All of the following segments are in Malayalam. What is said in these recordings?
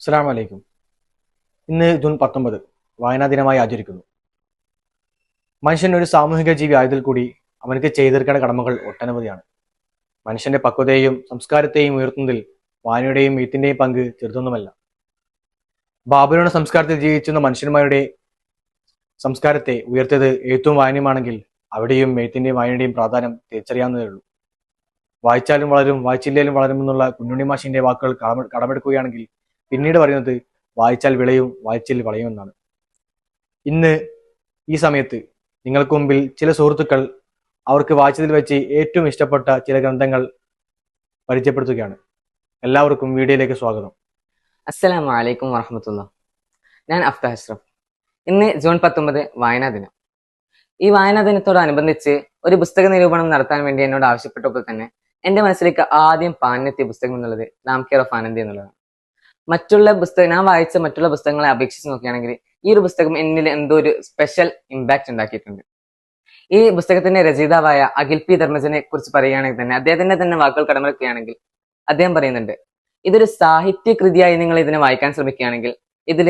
അസ്സലാമു അലൈക്കും. ഇന്ന് ജൂൺ 19 വായനാ ദിനമായി ആചരിക്കുന്നു. മനുഷ്യൻ ഒരു സാമൂഹിക ജീവി ആയതിൽ കൂടി അവനക്ക് ചെയ്തെടുക്കേണ്ട കടമകൾ ഒട്ടനവധിയാണ്. മനുഷ്യന്റെ പക്വതയെയും സംസ്കാരത്തെയും ഉയർത്തുന്നതിൽ വായനയുടെയും എഴുത്തിന്റെയും പങ്ക് ചെറുതൊന്നുമല്ല. ബാബിലോൺ സംസ്കാരത്തിൽ ജീവിച്ചിരുന്ന മനുഷ്യന്മാരുടെ സംസ്കാരത്തെ ഉയർത്തിയത് എഴുത്തും വായനയുമാണെങ്കിൽ അവിടെയും എഴുത്തിന്റെയും വായനയുടെയും പ്രാധാന്യം തിരിച്ചറിയാവുന്നതേ ഉള്ളൂ. വായിച്ചാലും വളരും, വായിച്ചില്ലേലും വളരുമെന്നുള്ള കുഞ്ഞുണ്ണി മാഷിന്റെ വാക്കുകൾ കടമെടുക്കുകയാണെങ്കിൽ പിന്നീട് പറയുന്നത് വായിച്ചാൽ വിളയും, വായിച്ചിൽ വളയുമെന്നാണ്. ഇന്ന് ഈ സമയത്ത് നിങ്ങൾക്ക് മുമ്പിൽ ചില സുഹൃത്തുക്കൾ അവർക്ക് വായിച്ചതിൽ വെച്ച് ഏറ്റവും ഇഷ്ടപ്പെട്ട ചില ഗ്രന്ഥങ്ങൾ പരിചയപ്പെടുത്തുകയാണ്. എല്ലാവർക്കും വീഡിയോയിലേക്ക് സ്വാഗതം. അസ്സലാമു അലൈക്കും വറഹ്മത്തുള്ളാഹി. ഞാൻ അഫ്താഹ് അഷ്റഫ്. ഇന്ന് ജൂൺ 19 വായനാ ദിനം. ഈ വായനാ ദിനത്തോടനുബന്ധിച്ച് ഒരു പുസ്തക നിരൂപണം നടത്താൻ വേണ്ടി എന്നോട് ആവശ്യപ്പെട്ടപ്പോൾ തന്നെ എന്റെ മനസ്സിലേക്ക് ആദ്യം പാഞ്ഞെത്തിയ പുസ്തകം എന്നുള്ളത് നാം കെയർ ഓഫ് ആനന്ദി എന്നുള്ളതാണ്. ഞാൻ വായിച്ച മറ്റുള്ള പുസ്തകങ്ങളെ അപേക്ഷിച്ച് നോക്കുകയാണെങ്കിൽ ഈ ഒരു പുസ്തകം എന്നിൽ എന്തോ ഒരു സ്പെഷ്യൽ ഇമ്പാക്ട് ഉണ്ടാക്കിയിട്ടുണ്ട്. ഈ പുസ്തകത്തിന്റെ രചയിതാവായ അഖിൽ പി ധർമ്മജനെ കുറിച്ച് പറയുകയാണെങ്കിൽ തന്നെ അദ്ദേഹത്തിന്റെ തന്നെ വാക്കുകൾ കടമെടുക്കുകയാണെങ്കിൽ അദ്ദേഹം പറയുന്നുണ്ട്, ഇതൊരു സാഹിത്യ കൃതിയായി നിങ്ങൾ ഇതിനെ വായിക്കാൻ ശ്രമിക്കുകയാണെങ്കിൽ ഇതിൽ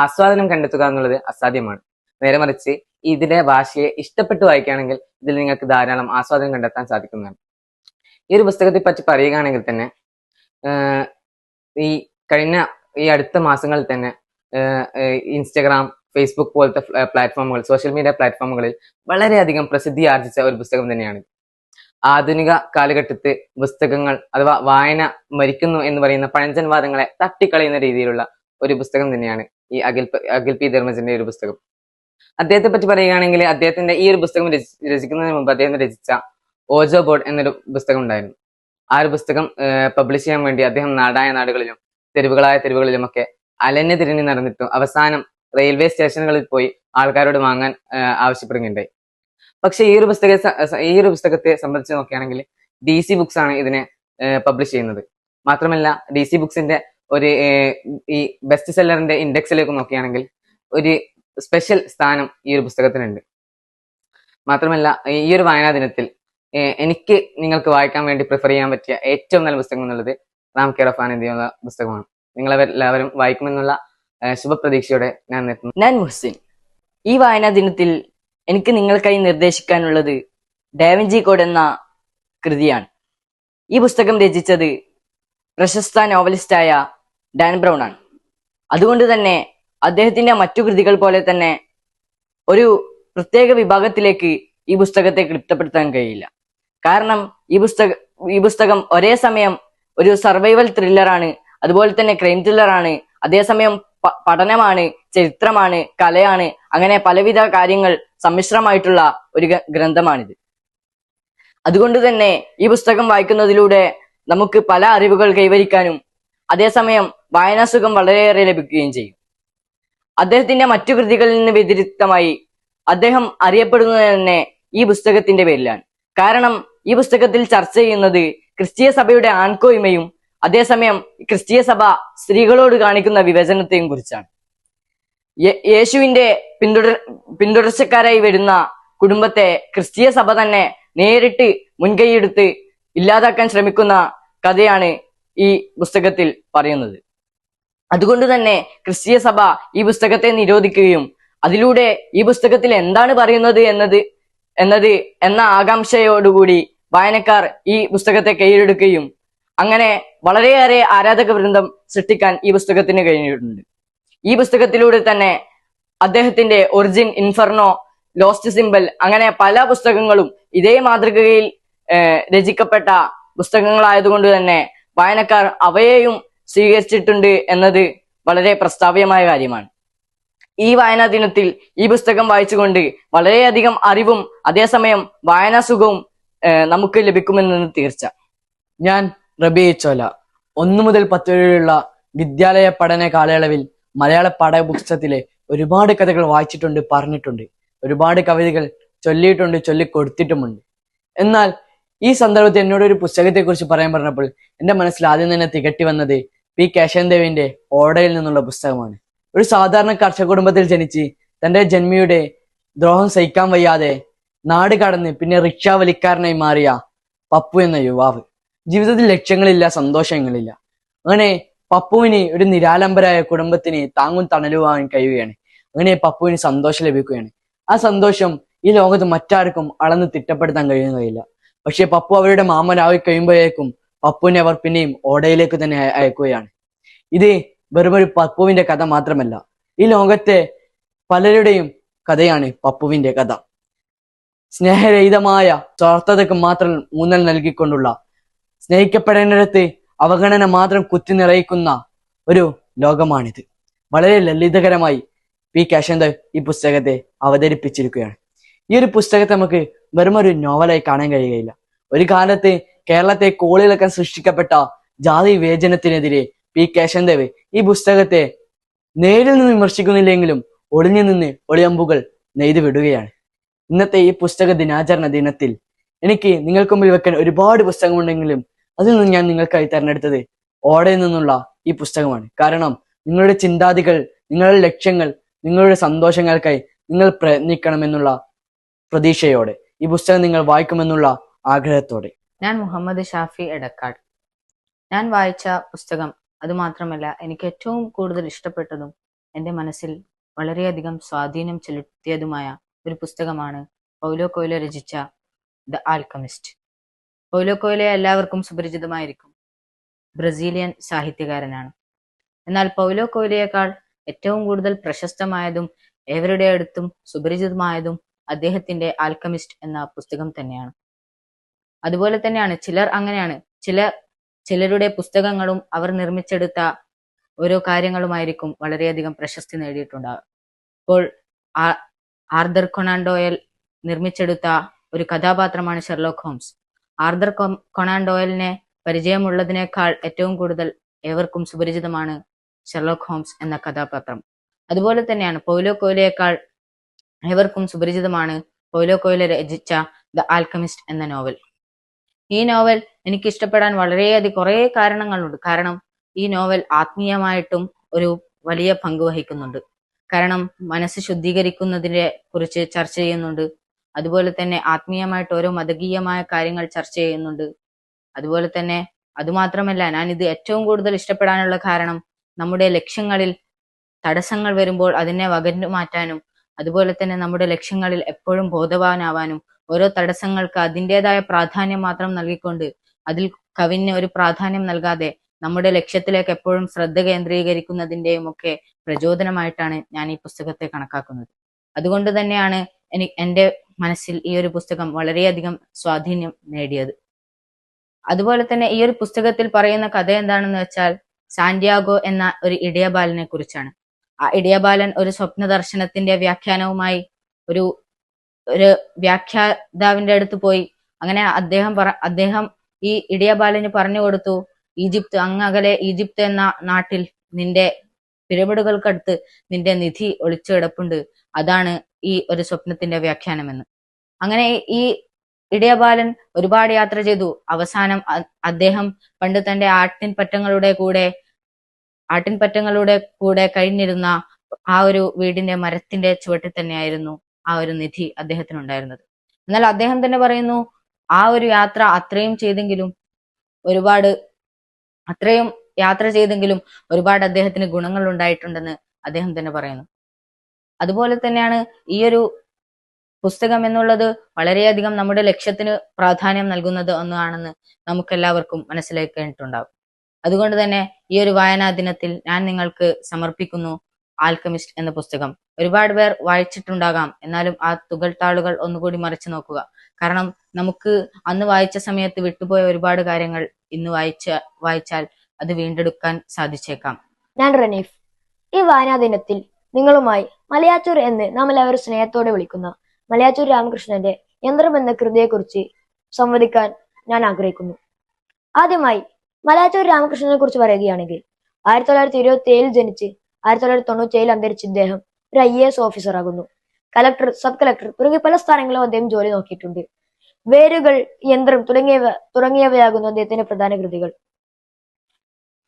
ആസ്വാദനം കണ്ടെത്തുക എന്നുള്ളത് അസാധ്യമാണ്. നേരെ മറിച്ച് ഇതിലെ ഭാഷയെ ഇഷ്ടപ്പെട്ട് വായിക്കുകയാണെങ്കിൽ ഇതിൽ നിങ്ങൾക്ക് ധാരാളം ആസ്വാദനം കണ്ടെത്താൻ സാധിക്കുന്നതാണ്. ഈ ഒരു പുസ്തകത്തെ പറ്റി പറയുകയാണെങ്കിൽ തന്നെ ഈ അടുത്ത മാസങ്ങളിൽ തന്നെ ഇൻസ്റ്റഗ്രാം, ഫേസ്ബുക്ക് പോലത്തെ പ്ലാറ്റ്ഫോമുകൾ, സോഷ്യൽ മീഡിയ പ്ലാറ്റ്ഫോമുകളിൽ വളരെയധികം പ്രസിദ്ധി ആർജിച്ച ഒരു പുസ്തകം തന്നെയാണ്. ആധുനിക കാലഘട്ടത്തിൽ പുസ്തകങ്ങൾ അഥവാ വായന മരിക്കുന്നു എന്ന് പറയുന്ന പഴഞ്ചൻ വാദങ്ങളെ തട്ടിക്കളയുന്ന രീതിയിലുള്ള ഒരു പുസ്തകം തന്നെയാണ് ഈ അഖിൽ പി ധർമ്മജന്റെ ഒരു പുസ്തകം. അദ്ദേഹത്തെ പറ്റി പറയുകയാണെങ്കിൽ അദ്ദേഹത്തിന്റെ ഈ ഒരു പുസ്തകം രചിക്കുന്നതിന് മുമ്പ് അദ്ദേഹം രചിച്ച ഓജോ ബോർഡ് എന്നൊരു പുസ്തകം ഉണ്ടായിരുന്നു. ആ ഒരു പുസ്തകം പബ്ലിഷ് ചെയ്യാൻ വേണ്ടി അദ്ദേഹം നാടായ നാടുകളിലും തെരുവുകളിലുമൊക്കെ അലഞ്ഞു തിരിഞ്ഞ് നടന്നിട്ടും അവസാനം റെയിൽവേ സ്റ്റേഷനുകളിൽ പോയി ആൾക്കാരോട് വാങ്ങാൻ ആവശ്യപ്പെടുകയുണ്ടായി. പക്ഷെ ഈ ഒരു പുസ്തകത്തെ സംബന്ധിച്ച് നോക്കുകയാണെങ്കിൽ DC ബുക്സ് ആണ് ഇതിനെ പബ്ലിഷ് ചെയ്യുന്നത്. മാത്രമല്ല DC ബുക്സിന്റെ ഒരു ഈ ബെസ്റ്റ് സെല്ലറിന്റെ ഇൻഡെക്സിലേക്ക് നോക്കുകയാണെങ്കിൽ ഒരു സ്പെഷ്യൽ സ്ഥാനം ഈ ഒരു പുസ്തകത്തിനുണ്ട്. മാത്രമല്ല ഈ ഒരു വായനാ ദിനത്തിൽ എനിക്ക് നിങ്ങൾക്ക് വായിക്കാൻ വേണ്ടി പ്രിഫർ ചെയ്യാൻ പറ്റിയ ഏറ്റവും നല്ല പുസ്തകം എന്നുള്ളത് റാം കെയർ ഓഫ് ആനന്ദി എന്ന പുസ്തകമാണ്. നിങ്ങളെല്ലാവരും വായിക്കുമെന്നുള്ള ശുഭപ്രതീക്ഷയോടെ ഞാൻ നിർത്തുന്നു. ഞാൻ മുഹ്സിൻ. ഈ വായനാ ദിനത്തിൽ എനിക്ക് നിങ്ങൾക്കായി നിർദ്ദേശിക്കാനുള്ളത് ഡാവിഞ്ചി കോഡ് എന്ന കൃതിയാണ്. ഈ പുസ്തകം രചിച്ചത് പ്രശസ്ത നോവലിസ്റ്റായ ഡാൻ ബ്രൗൺ ആണ്. അതുകൊണ്ട് തന്നെ അദ്ദേഹത്തിന്റെ മറ്റു കൃതികൾ പോലെ തന്നെ ഒരു പ്രത്യേക വിഭാഗത്തിലേക്ക് ഈ പുസ്തകത്തെ ക്ലിപ്തപ്പെടുത്താൻ കഴിയില്ല. കാരണം ഈ പുസ്തകം ഒരേ സമയം ഒരു സർവൈവൽ ത്രില്ലറാണ്, അതുപോലെ തന്നെ ക്രൈം ത്രില്ലറാണ്, അതേസമയം പഠനമാണ്, ചരിത്രമാണ്, കലയാണ്, അങ്ങനെ പലവിധ കാര്യങ്ങൾ സമ്മിശ്രമായിട്ടുള്ള ഒരു ഗ്രന്ഥമാണിത്. അതുകൊണ്ട് തന്നെ ഈ പുസ്തകം വായിക്കുന്നതിലൂടെ നമുക്ക് പല അറിവുകൾ കൈവരിക്കാനും അതേസമയം വായനാസുഖം വളരെയേറെ ലഭിക്കുകയും ചെയ്യും. അദ്ദേഹത്തിന്റെ മറ്റു കൃതികളിൽ നിന്ന് വ്യതിരിക്തമായി അദ്ദേഹം അറിയപ്പെടുന്നത് തന്നെ ഈ പുസ്തകത്തിന്റെ പേരിലാണ്. കാരണം ഈ പുസ്തകത്തിൽ ചർച്ച ചെയ്യുന്നത് ക്രിസ്തീയ സഭയുടെ ആൺകോയ്മയും അതേസമയം ക്രിസ്തീയ സഭ സ്ത്രീകളോട് കാണിക്കുന്ന വിവേചനത്തെയും കുറിച്ചാണ്. യേശുവിന്റെ പിന്തുടർച്ചക്കാരായി വരുന്ന കുടുംബത്തെ ക്രിസ്തീയ സഭ തന്നെ നേരിട്ട് മുൻകൈയെടുത്ത് ഇല്ലാതാക്കാൻ ശ്രമിക്കുന്ന കഥയാണ് ഈ പുസ്തകത്തിൽ പറയുന്നത്. അതുകൊണ്ട് തന്നെ ക്രിസ്തീയ സഭ ഈ പുസ്തകത്തെ നിരോധിക്കുകയും അതിലൂടെ ഈ പുസ്തകത്തിൽ എന്താണ് പറയുന്നത് എന്ന ആകാംക്ഷയോടുകൂടി വായനക്കാർ ഈ പുസ്തകത്തെ കയ്യിലെടുക്കുകയും അങ്ങനെ വളരെയേറെ ആരാധക വൃന്ദം സൃഷ്ടിക്കാൻ ഈ പുസ്തകത്തിന് കഴിഞ്ഞിട്ടുണ്ട്. ഈ പുസ്തകത്തിലൂടെ തന്നെ അദ്ദേഹത്തിന്റെ ഒറിജിൻ, ഇൻഫെർണോ, ലോസ്റ്റ് സിംബൽ, അങ്ങനെ പല പുസ്തകങ്ങളും ഇതേ മാതൃകയിൽ രചിക്കപ്പെട്ട പുസ്തകങ്ങളായതുകൊണ്ട് തന്നെ വായനക്കാർ അവയെയും സ്വീകരിച്ചിട്ടുണ്ട് എന്നത് വളരെ പ്രസ്താവ്യമായ കാര്യമാണ്. ഈ വായനാ ദിനത്തിൽ ഈ പുസ്തകം വായിച്ചുകൊണ്ട് വളരെയധികം അറിവും അതേസമയം വായനാസുഖവും നമുക്ക് ലഭിക്കുമെന്ന് തീർച്ച. ഞാൻ റബി ചോല. 1 മുതൽ 10 വരെയുള്ള വിദ്യാലയ പഠന കാലയളവിൽ മലയാള പാഠപുസ്തകത്തിലെ ഒരുപാട് കഥകൾ വായിച്ചിട്ടുണ്ട്, പറഞ്ഞിട്ടുണ്ട്. ഒരുപാട് കവിതകൾ ചൊല്ലിയിട്ടുണ്ട്, ചൊല്ലിക്കൊടുത്തിട്ടുമുണ്ട്. എന്നാൽ ഈ സന്ദർഭത്തിൽ എന്നോട് ഒരു പുസ്തകത്തെ കുറിച്ച് പറയാൻ പറഞ്ഞപ്പോൾ എന്റെ മനസ്സിൽ ആദ്യം തന്നെ തികട്ടി വന്നത് പി കേശവദേവിന്റെ ഓടയിൽ നിന്നുള്ള പുസ്തകമാണ്. ഒരു സാധാരണ കർഷക കുടുംബത്തിൽ ജനിച്ച് തന്റെ ജന്മിയുടെ ദ്രോഹം സഹിക്കാൻ വയ്യാതെ നാട് കടന്ന് പിന്നെ റിക്ഷാ വലിക്കാരനായി മാറിയ പപ്പു എന്ന യുവാവ്. ജീവിതത്തിൽ ലക്ഷ്യങ്ങളില്ല, സന്തോഷങ്ങളില്ല. അങ്ങനെ പപ്പുവിന് ഒരു നിരാലംബരായ കുടുംബത്തിന് താങ്ങും തണലുമാകാൻ കഴിയുകയാണ്. അങ്ങനെ പപ്പുവിന് സന്തോഷം ലഭിക്കുകയാണ്. ആ സന്തോഷം ഈ ലോകത്ത് മറ്റാർക്കും അളന്ന് തിട്ടപ്പെടുത്താൻ കഴിയുകയില്ല. പക്ഷെ പപ്പു അവരുടെ മാമനായി കഴിയുമ്പോഴേക്കും പപ്പുവിനെ അവർ പിന്നെയും ഓടയിലേക്ക് തന്നെ അയക്കുകയാണ്. ഇത് വെറുമൊരു പപ്പുവിന്റെ കഥ മാത്രമല്ല, ഈ ലോകത്തെ പലരുടെയും കഥയാണ് പപ്പുവിന്റെ കഥ. സ്നേഹരഹിതമായ സ്വാർത്ഥതയ്ക്ക് മാത്രം ഊന്നൽ നൽകിക്കൊണ്ടുള്ള, സ്നേഹിക്കപ്പെടേണ്ടിടത്ത് അവഗണന മാത്രം കുത്തി നിറയിക്കുന്ന ഒരു ലോകമാണിത്. വളരെ ലളിതകരമായി പി കേശവദേവ് ഈ പുസ്തകത്തെ അവതരിപ്പിച്ചിരിക്കുകയാണ്. ഈ ഒരു പുസ്തകത്തെ നമുക്ക് വെറും ഒരു നോവലായി കാണാൻ കഴിയുകയില്ല. ഒരു കാലത്ത് കേരളത്തെ കോളിളക്കാൻ സൃഷ്ടിക്കപ്പെട്ട ജാതി വിവേചനത്തിനെതിരെ പി കേശവദേവ് ഈ പുസ്തകത്തെ നേരിൽ നിന്ന് വിമർശിക്കുന്നില്ലെങ്കിലും ഒളിഞ്ഞു നിന്ന് ഒളിയമ്പുകൾ നെയ്തു വിടുകയാണ്. ഇന്നത്തെ ഈ പുസ്തക ദിനാചരണ ദിനത്തിൽ എനിക്ക് നിങ്ങൾക്ക് മുമ്പിൽ വെക്കാൻ ഒരുപാട് പുസ്തകമുണ്ടെങ്കിലും അതിൽ നിന്ന് ഞാൻ നിങ്ങൾക്കായി തെരഞ്ഞെടുത്തത് ഓടയിൽ നിന്നുള്ള ഈ പുസ്തകമാണ്. കാരണം നിങ്ങളുടെ ചിന്താതികൾ, നിങ്ങളുടെ ലക്ഷ്യങ്ങൾ, നിങ്ങളുടെ സന്തോഷങ്ങൾക്കായി നിങ്ങൾ പ്രയത്നിക്കണമെന്നുള്ള പ്രതീക്ഷയോടെ, ഈ പുസ്തകം നിങ്ങൾ വായിക്കുമെന്നുള്ള ആഗ്രഹത്തോടെ. ഞാൻ മുഹമ്മദ് ഷാഫി എടക്കാട്. ഞാൻ വായിച്ച പുസ്തകം അതുമാത്രമല്ല, എനിക്ക് ഏറ്റവും കൂടുതൽ ഇഷ്ടപ്പെട്ടതും എൻ്റെ മനസ്സിൽ വളരെയധികം സ്വാധീനം ചെലുത്തിയതുമായ ഒരു പുസ്തകമാണ് പൗലോ കൊയ്ലോ രചിച്ച ദ ആൽക്കമിസ്റ്റ്. പൗലോ കൊയ്ലോ എല്ലാവർക്കും സുപരിചിതമായിരിക്കും. ബ്രസീലിയൻ സാഹിത്യകാരനാണ്. എന്നാൽ പൗലോ കൊയ്ലോയേക്കാൾ ഏറ്റവും കൂടുതൽ പ്രശസ്തമായതും ഏവരുടെ അടുത്തും സുപരിചിതമായതും അദ്ദേഹത്തിന്റെ ആൽക്കമിസ്റ്റ് എന്ന പുസ്തകം തന്നെയാണ്. അതുപോലെ തന്നെയാണ് ചിലർ അങ്ങനെയാണ്. ചിലരുടെ പുസ്തകങ്ങളും അവർ നിർമ്മിച്ചെടുത്ത ഓരോ കാര്യങ്ങളുമായിരിക്കും വളരെയധികം പ്രശസ്തി നേടിയിട്ടുണ്ടാകുക. ഇപ്പോൾ ആർതർ കൊനാൻ ഡോയൽ നിർമ്മിച്ചെടുത്ത ഒരു കഥാപാത്രമാണ് ഷെർലോക്ക് ഹോംസ്. ആർതർ കൊനാൻ ഡോയലിനെ പരിചയമുള്ളതിനേക്കാൾ ഏറ്റവും കൂടുതൽ ഏവർക്കും സുപരിചിതമാണ് ഷെർലോക്ക് ഹോംസ് എന്ന കഥാപാത്രം. അതുപോലെ തന്നെയാണ് പൗലോ കൊയ്ലോയേക്കാൾ ഏവർക്കും സുപരിചിതമാണ് പൗലോ കൊയ്ലോ രചിച്ച ദ ആൽക്കമിസ്റ്റ് എന്ന നോവൽ. ഈ നോവൽ എനിക്ക് ഇഷ്ടപ്പെടാൻ വളരെയധികം കുറേ കാരണങ്ങളുണ്ട്. കാരണം ഈ നോവൽ ആത്മീയമായിട്ടും ഒരു വലിയ പങ്ക് വഹിക്കുന്നുണ്ട്. കാരണം മനസ്സ് ശുദ്ധീകരിക്കുന്നതിനെ കുറിച്ച് ചർച്ച ചെയ്യുന്നുണ്ട്. അതുപോലെ തന്നെ ആത്മീയമായിട്ട് ഓരോ മതകീയമായ കാര്യങ്ങൾ ചർച്ച ചെയ്യുന്നുണ്ട്. അതുപോലെ തന്നെ അതുമാത്രമല്ല, ഞാൻ ഇത് ഏറ്റവും കൂടുതൽ ഇഷ്ടപ്പെടാനുള്ള കാരണം നമ്മുടെ ലക്ഷ്യങ്ങളിൽ തടസ്സങ്ങൾ വരുമ്പോൾ അതിനെ വകഞ്ഞു മാറ്റാനും, അതുപോലെ തന്നെ നമ്മുടെ ലക്ഷ്യങ്ങളിൽ എപ്പോഴും ബോധവാനാവാനും, ഓരോ തടസ്സങ്ങൾക്ക് അതിൻ്റെതായ പ്രാധാന്യം മാത്രം നൽകിക്കൊണ്ട് അതിൽ കവിഞ്ഞ് ഒരു പ്രാധാന്യം നൽകാതെ നമ്മുടെ ലക്ഷ്യത്തിലേക്ക് എപ്പോഴും ശ്രദ്ധ കേന്ദ്രീകരിക്കുന്നതിൻ്റെയും ഒക്കെ പ്രചോദനമായിട്ടാണ് ഞാൻ ഈ പുസ്തകത്തെ കണക്കാക്കുന്നത്. അതുകൊണ്ട് തന്നെയാണ് എൻ്റെ മനസ്സിൽ ഈ ഒരു പുസ്തകം വളരെയധികം സ്വാധീനം നേടിയത്. അതുപോലെ തന്നെ ഈ ഒരു പുസ്തകത്തിൽ പറയുന്ന കഥ എന്താണെന്ന് വെച്ചാൽ സാന്റിയാഗോ എന്ന ഒരു ഇടയബാലനെ കുറിച്ചാണ്. ആ ഇടയബാലൻ ഒരു സ്വപ്ന ദർശനത്തിന്റെ വ്യാഖ്യാനവുമായി ഒരു വ്യാഖ്യാതാവിന്റെ അടുത്ത് പോയി. അങ്ങനെ അദ്ദേഹം ഈ ഇടയബാലന് പറഞ്ഞു കൊടുത്തു, ഈജിപ്ത്, അങ്ങകലെ ഈജിപ്ത് എന്ന നാട്ടിൽ നിന്റെ പിരമിഡുകൾക്കടുത്ത് നിന്റെ നിധി ഒളിച്ചു കിടപ്പുണ്ട്, അതാണ് ഈ ഒരു സ്വപ്നത്തിന്റെ വ്യാഖ്യാനമെന്ന്. അങ്ങനെ ഈ ഇടയബാലൻ ഒരുപാട് യാത്ര ചെയ്തു. അവസാനം അദ്ദേഹം പണ്ട് തന്റെ ആട്ടിൻപറ്റങ്ങളുടെ കൂടെ കഴിഞ്ഞിരുന്ന ആ ഒരു വീടിന്റെ മരത്തിന്റെ ചുവട്ടിൽ തന്നെയായിരുന്നു ആ ഒരു നിധി അദ്ദേഹത്തിനുണ്ടായിരുന്നത്. എന്നാൽ അദ്ദേഹം തന്നെ പറയുന്നു, ആ ഒരു യാത്ര അത്രയും യാത്ര ചെയ്തെങ്കിലും ഒരുപാട് അദ്ദേഹത്തിന് ഗുണങ്ങൾ ഉണ്ടായിട്ടുണ്ടെന്ന് അദ്ദേഹം തന്നെ പറയുന്നു. അതുപോലെ തന്നെയാണ് ഈ ഒരു പുസ്തകം എന്നുള്ളത് വളരെയധികം നമ്മുടെ ലക്ഷ്യത്തിന് പ്രാധാന്യം നൽകുന്നത് ഒന്നാണെന്ന് നമുക്കെല്ലാവർക്കും മനസ്സിലാക്കേണ്ടിട്ടുണ്ടാകും. അതുകൊണ്ട് തന്നെ ഈ ഒരു വായനാ ദിനത്തിൽ ഞാൻ നിങ്ങൾക്ക് സമർപ്പിക്കുന്നു ആൽക്കമിസ്റ്റ് എന്ന പുസ്തകം. ഒരുപാട് പേർ വായിച്ചിട്ടുണ്ടാകാം, എന്നാലും ആ തുകൽത്താളുകൾ ഒന്നുകൂടി മറിച്ചു നോക്കുക. കാരണം നമുക്ക് അന്ന് വായിച്ച സമയത്ത് വിട്ടുപോയ ഒരുപാട് കാര്യങ്ങൾ ഇന്ന് വായിച്ചാൽ അത് വീണ്ടെടുക്കാൻ സാധിച്ചേക്കാം. ഞാൻ റനീഫ്. ഈ വായനാ ദിനത്തിൽ നിങ്ങളുമായി മലയാറ്റൂർ എന്ന് നാം എല്ലാവരും സ്നേഹത്തോടെ വിളിക്കുന്ന മലയാറ്റൂർ രാമകൃഷ്ണന്റെ യന്ത്രം എന്ന കൃതിയെക്കുറിച്ച് സംവദിക്കാൻ ഞാൻ ആഗ്രഹിക്കുന്നു. ആദ്യമായി മലയാറ്റൂർ രാമകൃഷ്ണനെ കുറിച്ച് പറയുകയാണെങ്കിൽ 1927 ജനിച്ച് 1997 അന്തരിച്ച ഇദ്ദേഹം ഒരു IAS ഓഫീസർ ആകുന്നു. കലക്ടർ, സബ് കലക്ടർ തുടങ്ങിയ പല സ്ഥാനങ്ങളിലും അദ്ദേഹം ജോലി നോക്കിയിട്ടുണ്ട്. വേരുകൾ, യന്ത്രം തുടങ്ങിയവയാകുന്നു അദ്ദേഹത്തിന്റെ പ്രധാന കൃതികൾ.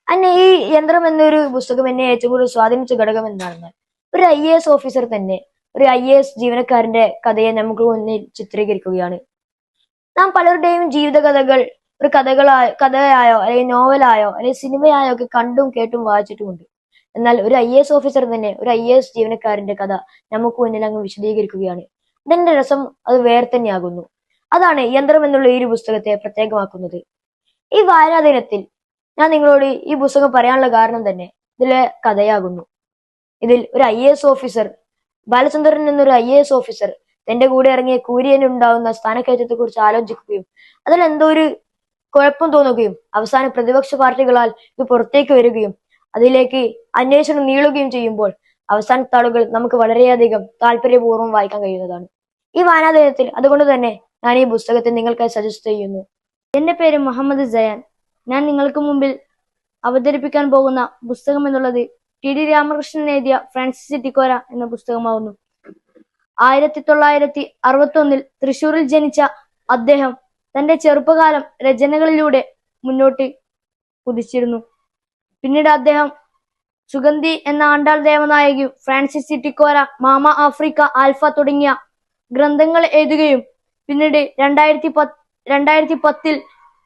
അന്നെ ഈ യന്ത്രം എന്നൊരു പുസ്തകം എന്നെ ഏറ്റവും കൂടുതൽ സ്വാധീനിച്ച ഘടകം എന്താണെന്നാൽ ഒരു IAS ഓഫീസർ തന്നെ ഒരു IAS ജീവനക്കാരന്റെ കഥയെ നമുക്ക് മുന്നിൽ ചിത്രീകരിക്കുകയാണ്. നാം പലരുടെയും ജീവിത കഥകൾ ഒരു കഥയായോ അല്ലെങ്കിൽ നോവലായോ അല്ലെങ്കിൽ സിനിമയായോ ഒക്കെ കണ്ടും കേട്ടും വായിച്ചിട്ടുമുണ്ട്. എന്നാൽ ഒരു IAS ഓഫീസർ തന്നെ ഒരു IAS ജീവനക്കാരന്റെ കഥ നമുക്ക് മുന്നിൽ അങ്ങ് വിശദീകരിക്കുകയാണ്. ഇതിന്റെ രസം അത് വേറെ തന്നെയാകുന്നു. അതാണ് യന്ത്രം എന്നുള്ള ഈ ഒരു പുസ്തകത്തെ പ്രത്യേകമാക്കുന്നത്. ഈ വായനാ ദിനത്തിൽ ഞാൻ നിങ്ങളോട് ഈ പുസ്തകം പറയാനുള്ള കാരണം തന്നെ ഇതിലെ കഥയാകുന്നു. ഇതിൽ ഒരു IAS ഓഫീസർ, ബാലചന്ദ്രൻ എന്നൊരു IAS ഓഫീസർ തന്റെ കൂടെ ഇറങ്ങിയ കൂര്യനുണ്ടാവുന്ന സ്ഥാനക്കയറ്റത്തെ കുറിച്ച് ആലോചിക്കുകയും അതിൽ എന്തോ ഒരു കുഴപ്പം തോന്നുകയും അവസാനം പ്രതിപക്ഷ പാർട്ടികളാൽ ഇത് പുറത്തേക്ക് വരികയും അതിലേക്ക് അന്വേഷണം നീളുകയും ചെയ്യുമ്പോൾ അവസാന താളുകൾ നമുക്ക് വളരെയധികം താല്പര്യപൂർവ്വം വായിക്കാൻ കഴിയുന്നതാണ്. ഈ വായനാ ദിനത്തിൽ അതുകൊണ്ട് തന്നെ ഞാൻ ഈ പുസ്തകത്തെ നിങ്ങൾക്കായി സജസ്റ്റ് ചെയ്യുന്നു. എന്റെ പേര് മുഹമ്മദ് സയാൻ. ഞാൻ നിങ്ങൾക്ക് മുമ്പിൽ അവതരിപ്പിക്കാൻ പോകുന്ന പുസ്തകം എന്നുള്ളത് TD രാമകൃഷ്ണൻ എഴുതിയ ഫ്രാൻസിസ് ചിറ്റിക്കോര എന്ന പുസ്തകമാവുന്നു. 1961 തൃശൂരിൽ ജനിച്ച അദ്ദേഹം തന്റെ ചെറുപ്പകാലം രചനകളിലൂടെ മുന്നോട്ട് കുതിച്ചിരുന്നു. പിന്നീട് അദ്ദേഹം സുഗന്ധി എന്ന ആണ്ടാൾ ദേവനായകിയും ഫ്രാൻസിസ് ചിറ്റിക്കോര, മാമ ആഫ്രിക്ക, ആൽഫ തുടങ്ങിയ ഗ്രന്ഥങ്ങൾ എഴുതുകയും പിന്നീട് 2010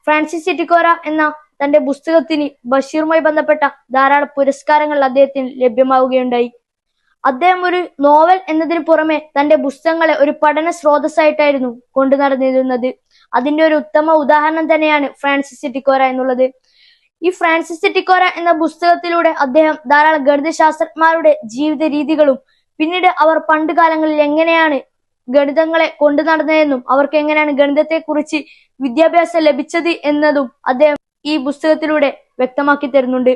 ഫ്രാൻസിസ് ചിറ്റിക്കോര എന്ന തന്റെ പുസ്തകത്തിന് ബഷീറുമായി ബന്ധപ്പെട്ട ധാരാളം പുരസ്കാരങ്ങൾ അദ്ദേഹത്തിന് ലഭ്യമാവുകയുണ്ടായി. അദ്ദേഹം ഒരു നോവൽ എന്നതിന് പുറമെ തന്റെ പുസ്തകങ്ങളെ ഒരു പഠന സ്രോതസ്സായിട്ടായിരുന്നു കൊണ്ടു നടന്നിരുന്നത്. അതിന്റെ ഒരു ഉത്തമ ഉദാഹരണം തന്നെയാണ് ഫ്രാൻസിസ് ചിറ്റിക്കോര എന്നുള്ളത്. ഈ ഫ്രാൻസിസ് ചിറ്റിക്കോര എന്ന പുസ്തകത്തിലൂടെ അദ്ദേഹം ധാരാളം ഗണിതശാസ്ത്രജ്ഞന്മാരുടെ ജീവിത രീതികളും പിന്നീട് അവർ പണ്ട് കാലങ്ങളിൽ എങ്ങനെയാണ് ഗണിതങ്ങളെ കൊണ്ടു നടന്നതെന്നും അവർക്ക് എങ്ങനെയാണ് ഗണിതത്തെ കുറിച്ച് വിദ്യാഭ്യാസം ലഭിച്ചത് എന്നതും അദ്ദേഹം ഈ പുസ്തകത്തിലൂടെ വ്യക്തമാക്കി തരുന്നുണ്ട്.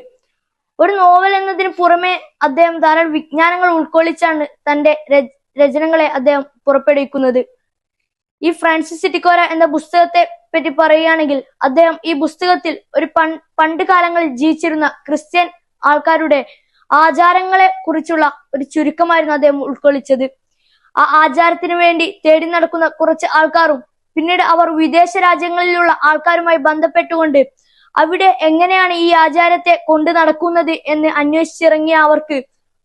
ഒരു നോവൽ എന്നതിന് പുറമെ അദ്ദേഹം ധാരാളം വിജ്ഞാനങ്ങൾ ഉൾക്കൊള്ളിച്ചാണ് തന്റെ രചനകളെ അദ്ദേഹം പുറപ്പെടുവിക്കുന്നത്. ഈ ഫ്രാൻസിസ് ചിറ്റിക്കോര എന്ന പുസ്തകത്തെ പറ്റി പറയുകയാണെങ്കിൽ അദ്ദേഹം ഈ പുസ്തകത്തിൽ ഒരു പണ്ട് കാലങ്ങളിൽ ജീവിച്ചിരുന്ന ക്രിസ്ത്യൻ ആൾക്കാരുടെ ആചാരങ്ങളെ കുറിച്ചുള്ള ഒരു ചുരുക്കമായിരുന്നു അദ്ദേഹം ഉൾക്കൊള്ളിച്ചത്. ആ ആചാരത്തിന് വേണ്ടി തേടി നടക്കുന്ന കുറച്ച് ആൾക്കാരും പിന്നീട് അവർ വിദേശ രാജ്യങ്ങളിലുള്ള ആൾക്കാരുമായി ബന്ധപ്പെട്ടുകൊണ്ട് അവിടെ എങ്ങനെയാണ് ഈ ആചാരത്തെ കൊണ്ടു നടക്കുന്നത് എന്ന് അന്വേഷിച്ചിറങ്ങിയ അവർക്ക്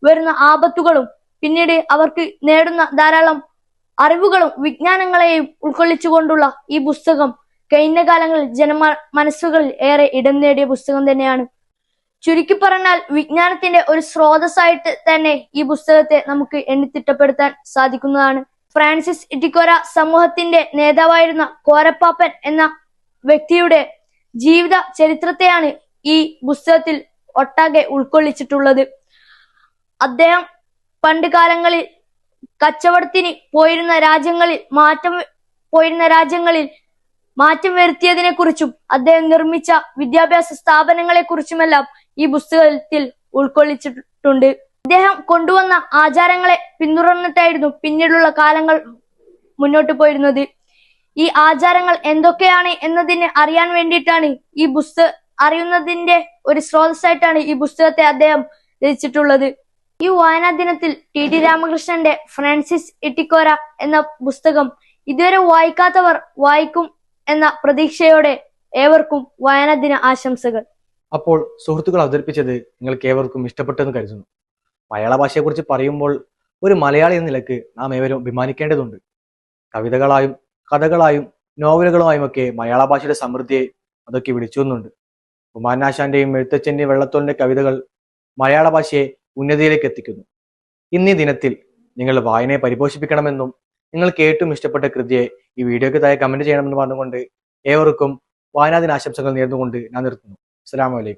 വരുന്ന ആപത്തുകളും പിന്നീട് അവർക്ക് നേടുന്ന ധാരാളം അറിവുകളും വിജ്ഞാനങ്ങളെയും ഉൾക്കൊള്ളിച്ചുകൊണ്ടുള്ള ഈ പുസ്തകം കഴിഞ്ഞ കാലങ്ങളിൽ മനസ്സുകളിൽ ഏറെ ഇടം നേടിയ പുസ്തകം തന്നെയാണ്. ചുരുക്കി പറഞ്ഞാൽ വിജ്ഞാനത്തിന്റെ ഒരു സ്രോതസ്സായിട്ട് തന്നെ ഈ പുസ്തകത്തെ നമുക്ക് എണ്ണിത്തിട്ടപ്പെടുത്താൻ സാധിക്കുന്നതാണ്. ഫ്രാൻസിസ് ചിറ്റിക്കോര സമൂഹത്തിന്റെ നേതാവായിരുന്ന കോരപ്പാപ്പൻ എന്ന വ്യക്തിയുടെ ജീവിത ചരിത്രത്തെയാണ് ഈ പുസ്തകത്തിൽ ഒട്ടാകെ ഉൾക്കൊള്ളിച്ചിട്ടുള്ളത്. അദ്ദേഹം പണ്ട് കാലങ്ങളിൽ കച്ചവടത്തിന് പോയിരുന്ന രാജ്യങ്ങളിൽ മാറ്റം വരുത്തിയതിനെ കുറിച്ചും അദ്ദേഹം നിർമ്മിച്ച വിദ്യാഭ്യാസ സ്ഥാപനങ്ങളെ കുറിച്ചുമെല്ലാം ഈ പുസ്തകത്തിൽ ഉൾക്കൊള്ളിച്ചിട്ടുണ്ട്. അദ്ദേഹം കൊണ്ടുവന്ന ആചാരങ്ങളെ പിന്തുടർന്നിട്ടായിരുന്നു പിന്നീടുള്ള കാലങ്ങൾ മുന്നോട്ട് പോയിരുന്നത്. ഈ ആചാരങ്ങൾ എന്തൊക്കെയാണ് എന്നതിന് അറിയാൻ വേണ്ടിയിട്ടാണ് അറിയുന്നതിന്റെ ഒരു സ്രോതസ്സായിട്ടാണ് ഈ പുസ്തകത്തെ അദ്ദേഹം രചിച്ചിട്ടുള്ളത്. ഈ വായനാ ദിനത്തിൽ TD രാമകൃഷ്ണന്റെ ഫ്രാൻസിസ് ചിറ്റിക്കോര എന്ന പുസ്തകം ഇതുവരെ വായിക്കാത്തവർ വായിക്കും എന്ന പ്രതീക്ഷയോടെ ഏവർക്കും വായനാ ദിന ആശംസകൾ. അപ്പോൾ സുഹൃത്തുക്കൾ അവതരിപ്പിച്ചത് നിങ്ങൾക്ക് ഏവർക്കും ഇഷ്ടപ്പെട്ടെന്ന് കരുതുന്നു. മലയാള ഭാഷയെക്കുറിച്ച് പറയുമ്പോൾ ഒരു മലയാളി എന്ന നിലക്ക് നാം ഏവരും അഭിമാനിക്കേണ്ടതുണ്ട്. കവിതകളായും കഥകളായും നോവലുകളുമായും ഒക്കെ മലയാള ഭാഷയുടെ സമൃദ്ധിയെ അതൊക്കെ വിളിച്ചുവെന്നുണ്ട്. കുമാരനാശാന്റെയും എഴുത്തച്ഛന്റെയും വെള്ളത്തോളിന്റെ കവിതകൾ മലയാള ഭാഷയെ ഉന്നതിയിലേക്ക് എത്തിക്കുന്നു. ഇന്നീ ദിനത്തിൽ നിങ്ങൾ വായനയെ പരിപോഷിപ്പിക്കണമെന്നും നിങ്ങൾക്ക് ഏറ്റവും ഇഷ്ടപ്പെട്ട കൃതിയെ ഈ വീഡിയോയ്ക്ക് താഴെ കമന്റ് ചെയ്യണമെന്ന് പറഞ്ഞുകൊണ്ട് ഏവർക്കും വായനാ ദിനാശംസകൾ നേർന്നുകൊണ്ട് ഞാൻ നിർത്തുന്നു. അസ്സലാമു അലൈക്കും.